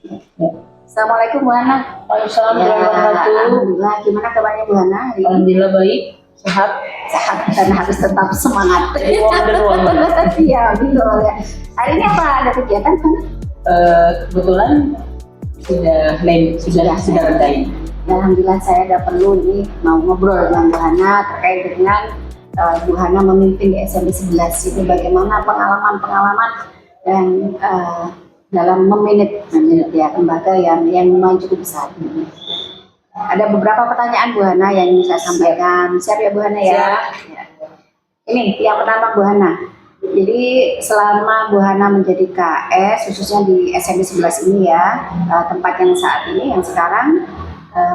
Ya. Assalamualaikum Bu Hana. Waalaikumsalam Ya, warahmatullahi wabarakatuh. alhamdulillah. Gimana kabarnya Bu Hana hari ini? Alhamdulillah baik, sehat. Sehat dan harus tetap semangat. Ruang. Iya betul ya. Hari ini apa ada kegiatan kan? Kebetulan sudah reda ini. Alhamdulillah saya ada perlu ini mau ngobrol dengan Bu Hana terkait dengan Bu Hana memimpin di SMP 11 itu bagaimana pengalaman dan dalam memanage ya lembaga yang memang cukup besar. Ada beberapa pertanyaan Bu Hana yang ingin saya sampaikan. Siap ya Bu Hana ya? Ya. Ini yang pertama Bu Hana. Jadi selama Bu Hana menjadi KS khususnya di SMP 11 ini ya, tempat yang saat ini yang sekarang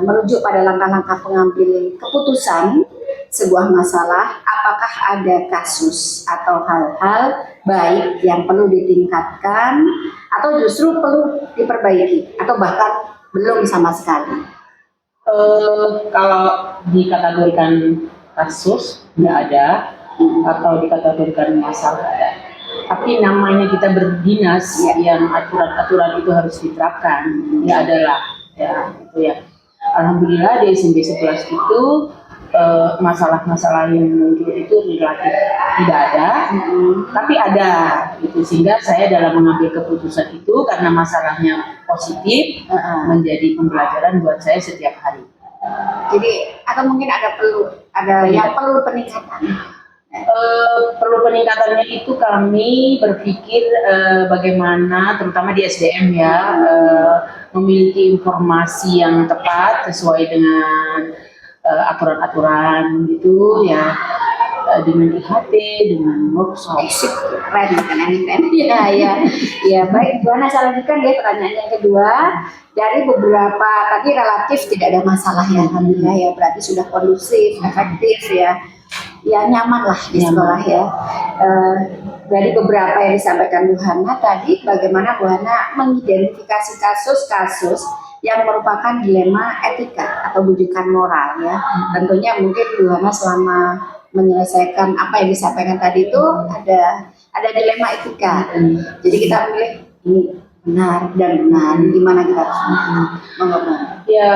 merujuk pada langkah-langkah pengambil keputusan sebuah masalah, apakah ada kasus atau hal-hal baik yang perlu ditingkatkan atau justru perlu diperbaiki atau bahkan belum sama sekali? Kalau dikategorikan kasus nggak ada, atau dikategorikan masalah ada. Tapi namanya kita berdinas yang aturan-aturan itu harus diterapkan, ya adalah ya itu ya. Alhamdulillah di SMP 11 itu masalah-masalah yang muncul itu relatif tidak ada, tapi ada itu sehingga saya dalam mengambil keputusan itu karena masalahnya positif menjadi pembelajaran buat saya setiap hari. Jadi atau mungkin ada yang perlu peningkatan. Perlu peningkatannya itu kami berpikir bagaimana terutama di SDM ya memiliki informasi yang tepat sesuai dengan aturan-aturan gitu ya, dengan IHT, dengan workshop. Keren. Ya baik, Bu Hana saya lanjutkan deh pertanyaan yang kedua. Dari beberapa tadi relatif tidak ada masalah ya, alhamdulillah ya, berarti sudah kondusif, efektif ya. Ya nyaman lah di sekolah ya. Dari beberapa yang disampaikan Bu Hana tadi, bagaimana Bu Hana mengidentifikasi kasus-kasus yang merupakan dilema etika atau bujukan moral ya. Tentunya mungkin Bu Hana selama menyelesaikan apa yang disampaikan tadi itu ada dilema etika. Jadi kita memilih ini benar dan benar, gimana kita harus mengobati? Ya,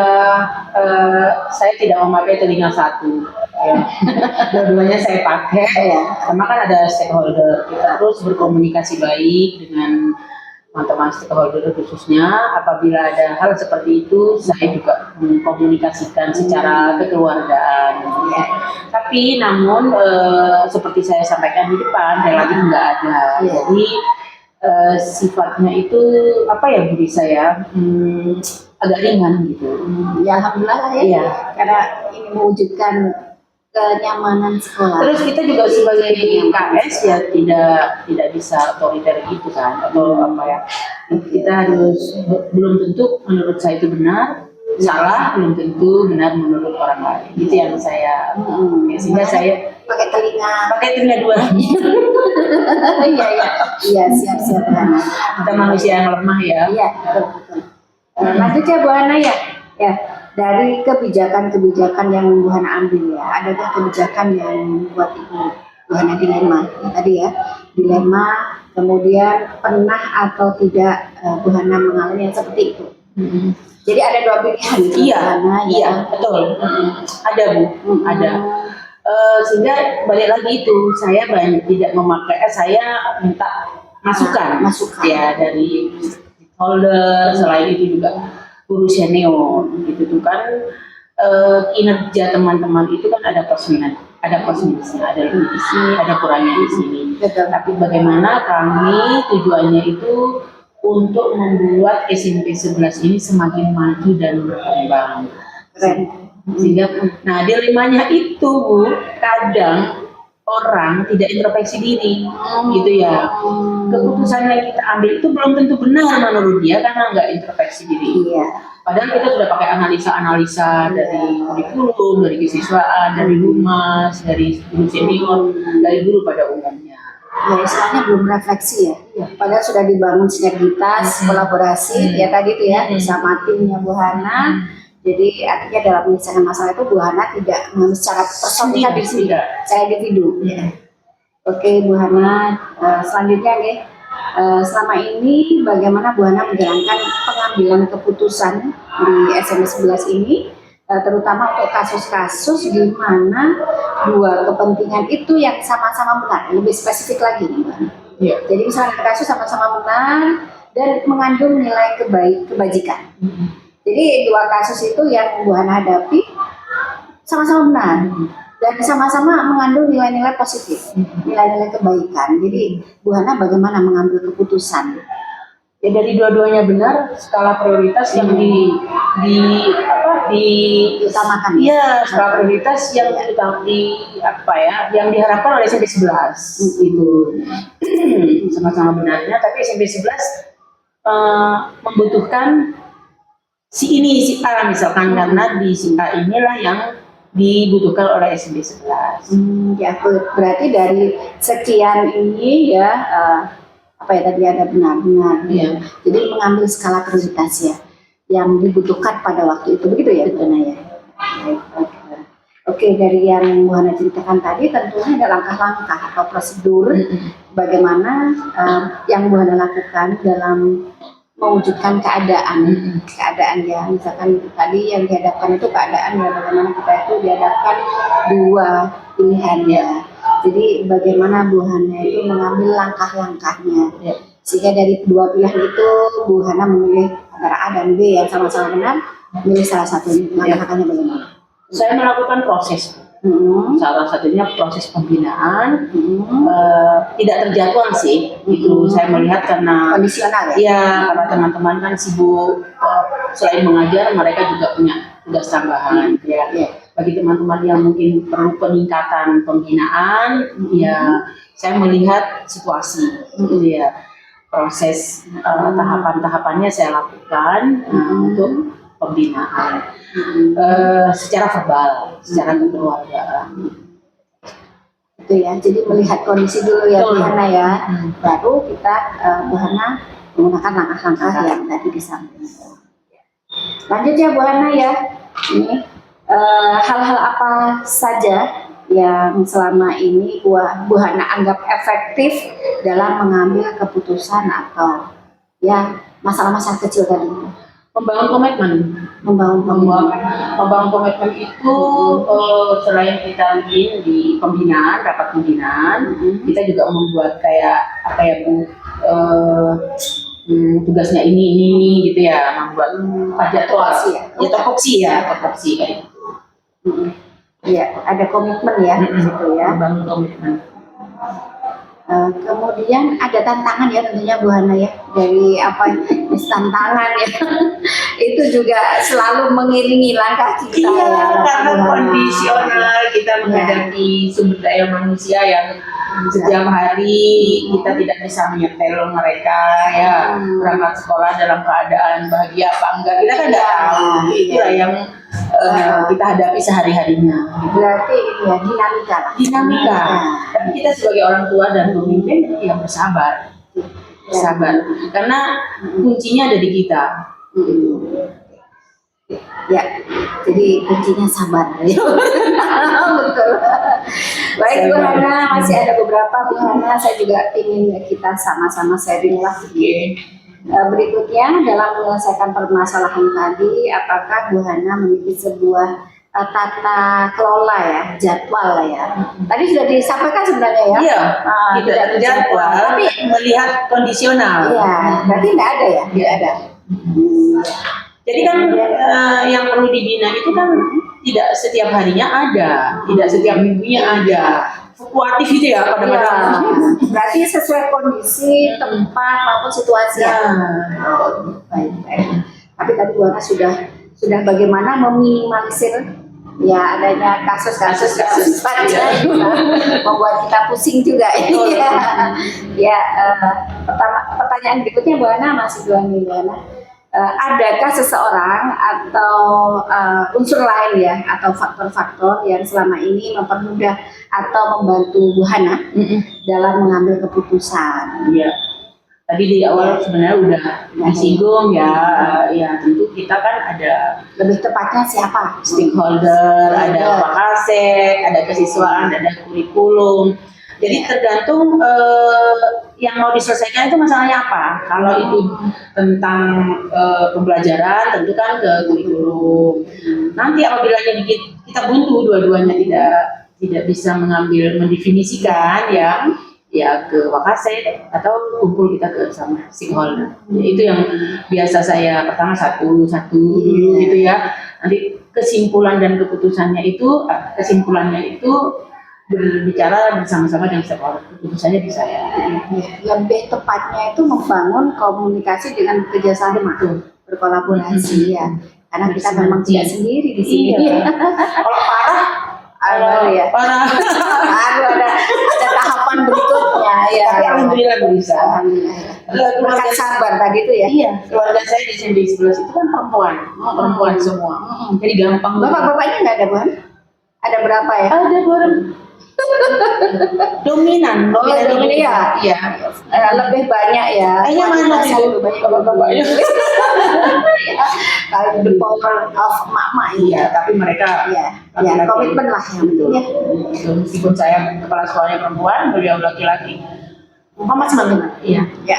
saya tidak memakai telinga satu. Ya. Dua-duanya saya pakai ya. Karena kan ada stakeholder, kita terus berkomunikasi baik dengan teman-teman stakeholder khususnya. Apabila ada hal seperti itu, saya juga mengkomunikasikan secara kekeluargaan. Ya. Tapi namun seperti saya sampaikan di depan, relatif nggak ada. Jadi sifatnya itu apa ya bagi saya agak ringan gitu. Ya alhamdulillah ya. Iya. Karena ini mewujudkan kenyamanan sekolah. Terus kita juga sebagai KS ya tidak bisa otoriter gitu kan atau apa ya. Kita harus belum tentu menurut saya itu benar, salah belum tentu benar menurut orang lain. Itu yang saya sehingga saya pakai telinga dua. Iya siap. Kita manusia yang lemah ya. Iya betul. Lanjut ya Bu Hana ya. Dari kebijakan-kebijakan yang Bu Hana ambil ya, adakah kebijakan yang membuat Bu Hana dilema tadi ya, dilema kemudian pernah atau tidak Bu Hana mengalami yang seperti itu. Jadi ada dua pilihan. Iya betul. Ada Bu, ada. Sehingga balik lagi itu saya tidak memakai, saya minta masukan ya dari holder, selain itu juga guru senior gitu tuh kan, kinerja teman-teman itu kan ada plus minusnya, ada lebih di sini, ada kurangnya di sini. Tapi bagaimana kami tujuannya itu untuk membuat SMP 11 ini semakin maju dan berkembang. Sehingga, nah dilemanya itu Bu, kadang orang tidak introspeksi diri, gitu ya. Keputusan yang kita ambil itu belum tentu benar menurut dia karena nggak introspeksi diri. Padahal kita sudah pakai analisa dari kurikulum, dari kesiswaan, dari humas, dari guru senior, dari guru pada umumnya. Ya istilahnya belum refleksi ya. Padahal sudah dibangun sinergitas, kolaborasi ya tadi itu ya bersama timnya Bu Hana. Jadi artinya dalam menyelesaikan masalah itu Bu Hana tidak secara personal diri sendiri, saya individu. Oke Bu Hana, selanjutnya nih selama ini bagaimana Bu Hana menjalankan pengambilan keputusan di SMP 11 ini, terutama untuk kasus-kasus di mana dua kepentingan itu yang sama-sama benar, lebih spesifik lagi nih Bu Hana. Iya. Jadi misalnya kasus sama-sama benar dan mengandung nilai kebajikan. Jadi dua kasus itu yang Bu Hana hadapi sama-sama benar dan sama-sama mengandung nilai-nilai positif, nilai-nilai kebaikan. Jadi Bu Hana bagaimana mengambil keputusan? Ya dari dua-duanya benar, skala prioritas yang Diutamakan. iya, skala prioritas yang yang diharapkan oleh SMP 11 itu sama-sama benarnya, tapi SMP 11 membutuhkan si A misalkan, karena di si A inilah yang dibutuhkan oleh SMP 11. Ya, berarti dari sekian ini ya tadi ada benar-benar. Iya. Jadi mengambil skala prioritas ya yang dibutuhkan pada waktu itu, begitu ya Bu Hana ya. Oke, dari yang Bu Hana ceritakan tadi tentunya ada langkah-langkah atau prosedur bagaimana yang Bu Hana lakukan dalam mewujudkan keadaan ya, misalkan tadi yang dihadapkan itu keadaan ya, bagaimana kita itu dihadapkan dua pilihan ya. Jadi bagaimana Bu Hana itu mengambil langkah-langkahnya, sehingga dari dua pilihan itu Bu Hana memilih antara A dan B yang sama-sama benar, memilih salah satu. Langkah-langkahnya bagaimana? Saya melakukan proses. Salah satunya proses pembinaan, tidak terjadwal sih, itu saya melihat karena kondisional ya? Iya, karena teman-teman kan sibuk, selain mengajar mereka juga punya tugas tambahan ya. Bagi teman-teman yang mungkin perlu peningkatan pembinaan, ya saya melihat situasi gitu ya, proses tahapan-tahapannya saya lakukan untuk pembinaan secara verbal, secara kekeluargaan. Itu ya, jadi melihat kondisi dulu ya Bu Hana ya, baru kita Bu Hana menggunakan langkah-langkah yang tadi disampaikan. Lanjut ya Bu Hana ya, ini hal-hal apa saja yang selama ini Bu Hana anggap efektif dalam mengambil keputusan atau ya masalah-masalah kecil tadi? Membangun komitmen. Membangun komitmen itu selain kita bikin di pembinaan, rapat pembinaan, kita juga membuat kayak Bu, tugasnya ini gitu ya, membuat jadwal topoksi kayak gitu. Iya, ada komitmen ya di situ ya. Membangun komitmen. Kemudian ada tantangan ya tentunya Bu Hana ya, dari tantangan ya itu juga selalu mengiringi langkah kita. Iya, ya, karena kondisional kita menghadapi sumber daya manusia yang setiap hari kita tidak bisa menyetel mereka ya, berangkat sekolah dalam keadaan bahagia apa enggak, kita kan nggak tahu. Itulah yang kita hadapi sehari-harinya. Berarti ya dinamika. Dan kita sebagai orang tua dan pemimpin yang bersabar, karena kuncinya ada di kita. Ya, jadi kuncinya sabar. Betul. Baik Bu Hana, masih ada beberapa Bu Hana, saya juga ingin kita sama-sama sharing lah. Berikutnya dalam menyelesaikan permasalahan tadi, apakah Bu Hana memiliki sebuah tata kelola ya, jadwal lah ya. Tadi sudah disampaikan sebenarnya ya. Iya, tidak terjadwal, tapi melihat kondisional. Iya, berarti nggak ada ya? Nggak ada. Jadi kan yang perlu dibina itu kan tidak setiap harinya ada, tidak setiap minggunya ada. Fluktuatif itu ya kadang-kadang. Berarti sesuai kondisi, tempat maupun situasi ya. Baik. Tapi tadi Bu Hana sudah bagaimana meminimalisir ya adanya kasus-kasus saja membuat kita pusing juga ini ya. Ya, pertanyaan berikutnya Bu Hana, masih Bu Hana. Adakah seseorang atau unsur lain ya atau faktor-faktor yang selama ini mempermudah atau membantu Bu Hana dalam mengambil keputusan? Iya. Tadi di awal sebenarnya udah disinggung ya tentu kita kan ada, lebih tepatnya siapa? Stakeholder, ada Pak Kasek, ada kesiswaan, ada kurikulum, Jadi tergantung yang mau diselesaikan itu masalahnya apa. Kalau itu tentang pembelajaran, tentu kan ke kurikulum. Nanti apabila kita buntu dua-duanya tidak bisa mendefinisikan ya ke Wakaset atau kumpul kita ke sama stakeholder. Ya, itu yang biasa saya pertama satu dulu gitu ya. Nanti kesimpulan dan keputusannya itu berbicara bersama-sama dengan stakeholder. Keputusannya di saya. Lebih tepatnya itu membangun komunikasi dengan kerjasama, berkolaborasi ya. Karena kita memang tidak sendiri di sini. Iya. Kalau parah, parah. Baru ada tahapan berikutnya ya. Tapi alhamdulillah bisa. Berkat sabar tadi itu ya. Iya, keluarga saya di sini 11 itu kan perempuan semua. Jadi gampang. Bapak-bapaknya nggak ada, Bun? Ada berapa ya? Ada orang dominan ya. Iya. Lebih banyak ya. Kayaknya mana sih lebih banyak bapak-bapaknya. Kalau the power of mama Iya, tapi mereka komitmen lah yang penting ya. Meskipun saya kepala sekolahnya perempuan, beliau laki-laki. Muhammad semangat. Iya. Ya.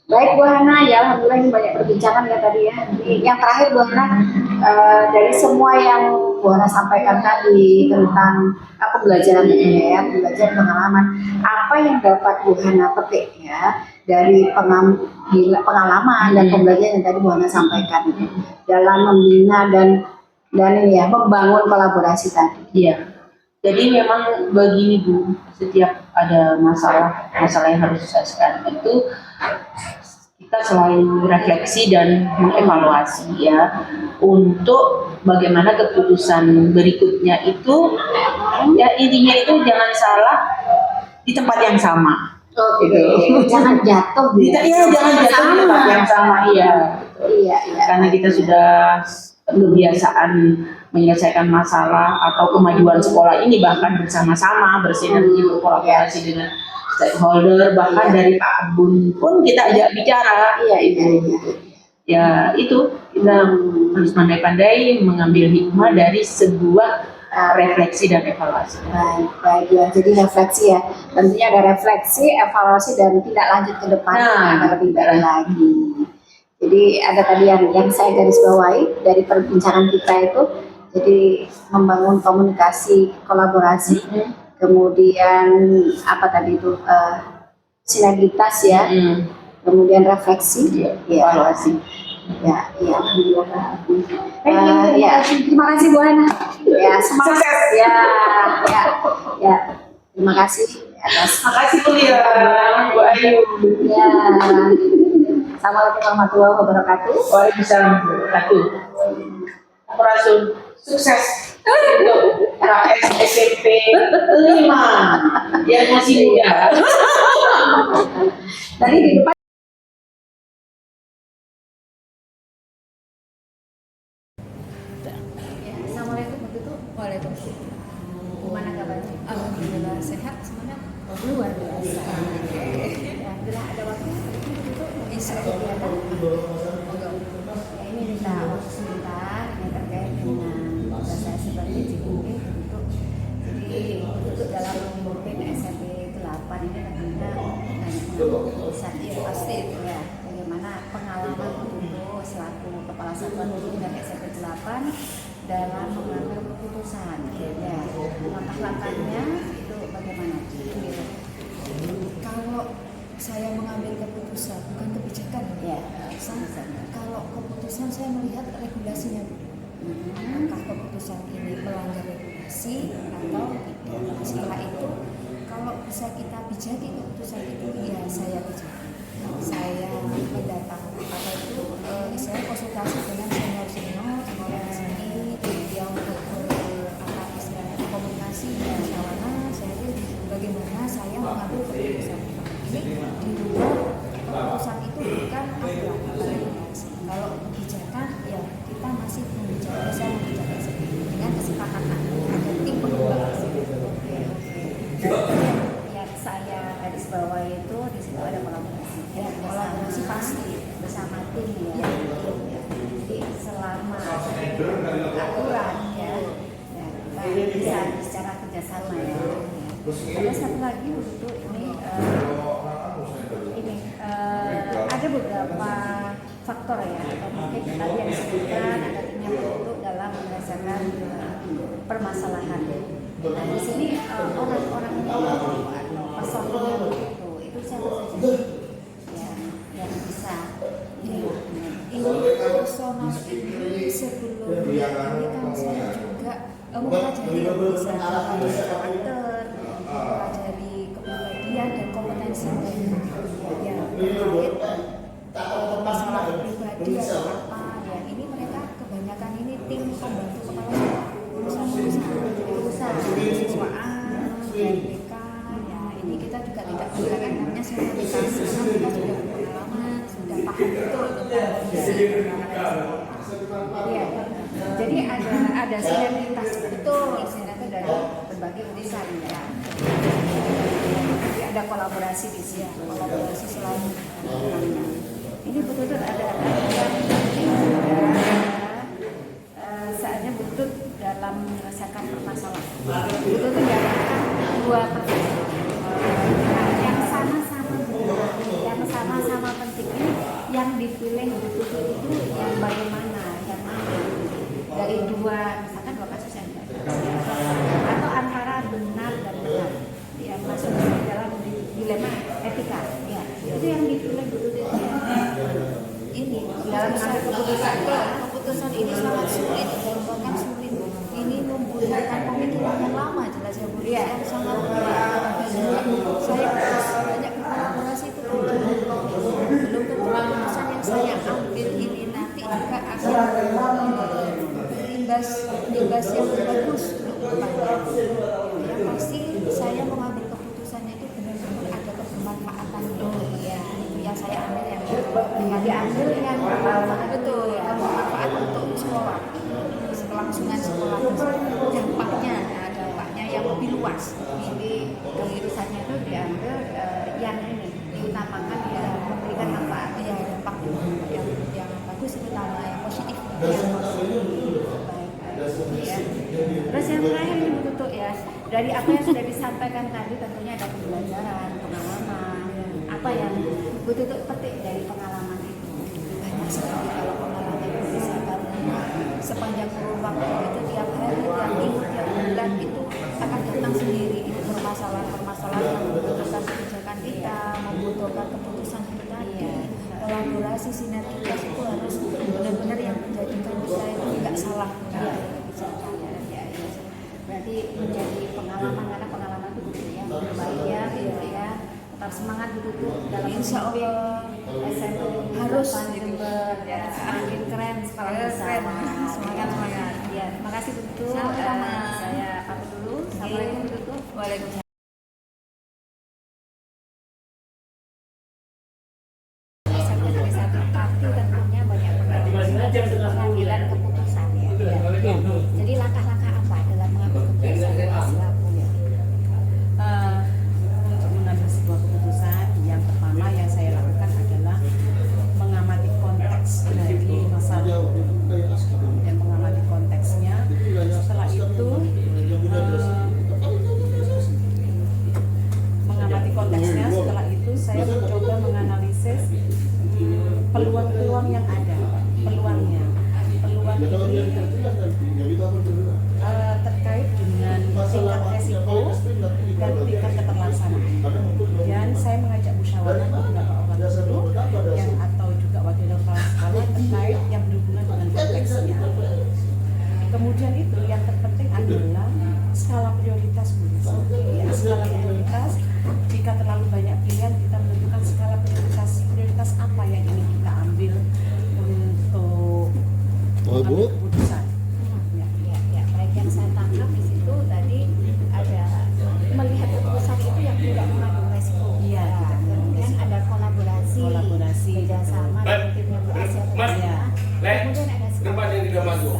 Baik Bu Hana, ya alhamdulillah ini banyak perbincangan ya tadi ya. Ini yang terakhir Bu Hana, dari semua yang Bu Hana sampaikan tadi tentang pembelajaran ini ya, pembelajaran pengalaman, apa yang dapat Bu Hana petik ya dari pengalaman dan pembelajaran yang tadi Bu Hana sampaikan dalam membina dan ini ya membangun kolaborasi tadi. Iya. Jadi memang begini Bu, setiap ada masalah yang harus diselesaikan itu kita selalu refleksi dan mengevaluasi ya untuk bagaimana keputusan berikutnya itu ya intinya itu jangan salah di tempat yang sama. Gitu. Jangan jatuh jangan jatuh di tempat yang sama iya. Karena kita sudah kebiasaan menyelesaikan masalah atau kemajuan sekolah ini bahkan bersama-sama bersinergi berkolaborasi dengan stakeholder bahkan dari Pak Bun pun kita ajak bicara ya itu kita harus pandai-pandai mengambil hikmah dari sebuah refleksi dan evaluasi. Baik ya, jadi refleksi ya tentunya ada refleksi, evaluasi dan tidak lanjut ke depan agar lebih baik lagi. Jadi ada tadi yang saya garis bawahi dari perbincangan kita itu, jadi membangun komunikasi, kolaborasi, kemudian apa tadi itu sinergitas ya, kemudian refleksi, evaluasi. Alhamdulillah. Terima kasih Bu Hana. Ya, semangat. Terima kasih atas. Makasih Bu ya, Bu Ayu. Ya. Assalamualaikum warahmatullahi wabarakatuh. Waalaikumsalam warahmatullahi wabarakatuh. Rasul sukses untuk SMP 5 yang masih muda. Tadi di depan. Assalamualaikum warahmatullahi wabarakatuh. Waalaikumsalam. Gimana kabarnya? Alhamdulillah sehat semuanya. Luar biasa. Alhamdulillah ada waktu. Bisa kegiatan. Ini minta waktu sebentar yang terkait dengan tugas saya sebagai JPP untuk dalam memimpin SMP 8 ini tentunya banyak keputusan pasti ya bagaimana pengalaman untuk selaku kepala satuan guru dan SMP 8 dalam mengambil keputusan ya langkah-langkahnya itu bagaimana? Kalau saya mengambil keputusan bukan kebijakan ya kalau keputusan saya melihat regulasinya apakah keputusan ini melanggar regulasi atau tidak. Setelah itu kalau bisa kita bijaki keputusan itu ya saya bijaki, saya mendatangkan apa itu saya konsultasi dengan senior di sini yang apa istilahnya komunikasi dan kawan saya bagaimana saya mengambil keputusan ini di luar keputusan itu bukan aturan regulasi. Kalau kebijakan ya kita masih bisa membicarakan dengan kesepakatan ada tim pengembangan. Yang saya garis bawah itu di situ ada kolaborasi. Ya, kolaborasi pasti bersama tim ya. Jadi selama aturan ya kita bisa secara kerjasama ya. Ada satu lagi untuk ada beberapa faktor ya, atau mungkin tadi yang disebutkan ada timnya bentuk dalam menyelesaikan permasalahan. Nah, di sini orang-orang atau personilnya begitu, itu siapa saja yang bisa. Ini personal ini sebelum ini kan saya juga mempelajari bisa mempelajari karakter, mempelajari kepribadian dan kompetensi yang terkait masalah pribadi atau apa ya. Ini mereka kebanyakan ini tim pembantu kepala urusan siswaan BK ya. Ini kita juga tidak menggunakan namanya senioritas karena kita sudah berpengalaman, sudah paham betul tentang ya. Jadi ada sinergitas betul, sinergitas dari berbagai urusan ya. Jadi ada kolaborasi di sini, kolaborasi selalu. Ini betul-betul ada yang penting saatnya betul dalam menyelesaikan permasalahan. Betul-betul diarahkan dua permasalahan yang sama-sama benar, yang sama-sama penting. Ini yang dipilih betul-betul itu yang bagaimana, yang mana dari dua, misalkan dua kasus yang atau antara benar dan benar yang masuk dalam dilema etika ya. Itu yang dipilih betul-betul ini dalam mengambil keputusan ini sangat sulit, bahkan sulit. Ini membutuhkan pemikiran yang lama, jelas ya Bu. Yang sangat saya banyak kolaborasi itu belum keputusan yang saya ambil ini nanti juga akan imbas yang bagus untuk depannya. Yang pasti saya mengambil keputusannya itu benar-benar ada kebermanfaatannya ya. Yang saya ambil yang diambil yang betul ya, bermanfaat untuk sekolah, kelangsungan sekolah, dampaknya yang lebih luas. Ini keputusannya itu diambil yang ini diutamakan ya, memberikan manfaat ya, dampak yang bagus, utama yang positif yang baik ya. Terus yang terakhir ini betul ya, dari apa yang sudah disampaikan tadi tentunya ada pembelajaran, pengalaman, apa yang betul-betul petik dari pengalaman itu. Banyak sekali kalau pengalaman itu bisa sepanjang kurun waktu itu, tiap hari, tiap minggu, tiap bulan itu akan datang sendiri. Itu permasalahan yang membutuhkan kebijakan kita, membutuhkan keputusan kita tadi, kolaborasi, sinergitas itu harus benar-benar yang menjadikan kita itu tidak salah kebijakan ya. Berarti menjadi pengalaman, karena pengalaman itu betul ya, baik ya, gitu ya. Tetap semangat betul dalam insya Allah SMP harus Jember ya, makin keren sekolah semangat ya. Terima kasih betul. Saya pamit dulu. Assalamualaikum betul. Waalaikumsalam. Tapi tentunya banyak pengambilan keputusan ya. Jadi langkah-langkah apa dalam mengambil keputusan? Yang pertama yang saya lakukan adalah mengamati konteks dari masalah dan mengamati konteksnya. Setelah itu mengamati konteksnya, setelah itu saya mencoba menganalisis peluang-peluang yang ada, peluang ini terkait dengan tingkat resiko dan tingkat keterlaksanaan. Dan saya mengajak musyawarah beberapa orang guru yang atau juga wakil kepala sekolah terkait yang berhubungan dengan konteksnya. Kemudian itu yang terpenting adalah skala prioritas. Skala prioritas, jika terlalu banyak pilihan kita menentukan skala prioritas apa yang ingin kita ambil untuk mengambil keputusan. Ya, baik yang saya tangkap di situ tadi ada melihat keputusan itu yang tidak mengandung resiko. Iya, kemudian ada kolaborasi, kerjasama dengan tim yang berhasil. Kemudian ada berapa yang tidak masuk?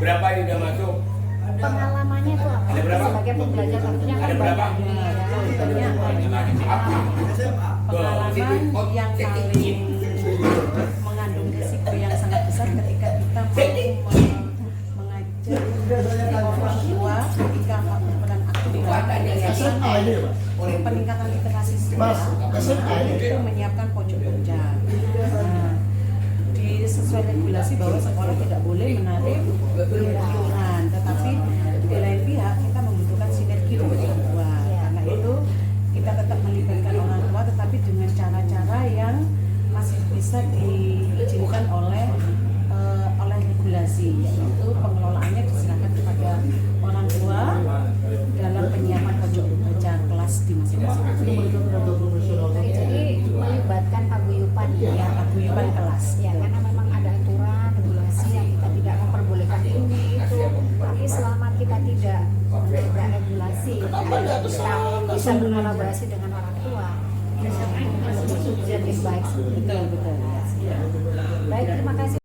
Berapa yang tidak masuk? Pengalamannya itu apa? Sebagai pembelajar tentunya kan berapa? Pengalaman yang paling mengandung risiko yang sangat besar ketika kita mengajar orang tua ketika melakukan aktivitas peningkatan literasi siswa itu menyiapkan pojok kerja. Nah, sesuai regulasi bahwa sekolah tidak boleh menarik iuran, tetapi di lain pihak kita membutuhkan sinergi dengan orang tua. Karena itu kita tetap melibatkan orang tua, tetapi dengan cara-cara yang masih bisa diizinkan oleh regulasi, yaitu pengelolaannya diserahkan kepada orang tua dalam penyiapan pojok baca kelas di masing-masing. Jadi melibatkan paguyuban Ya, paguyuban kelas. ya, karena memang ada aturan regulasi yang kita tidak memperbolehkan ini itu, tapi selama kita tidak menjaga regulasi, kita bisa berkolaborasi dengan orang tua, bisa menjadi baik. Betul. Baik, terima kasih.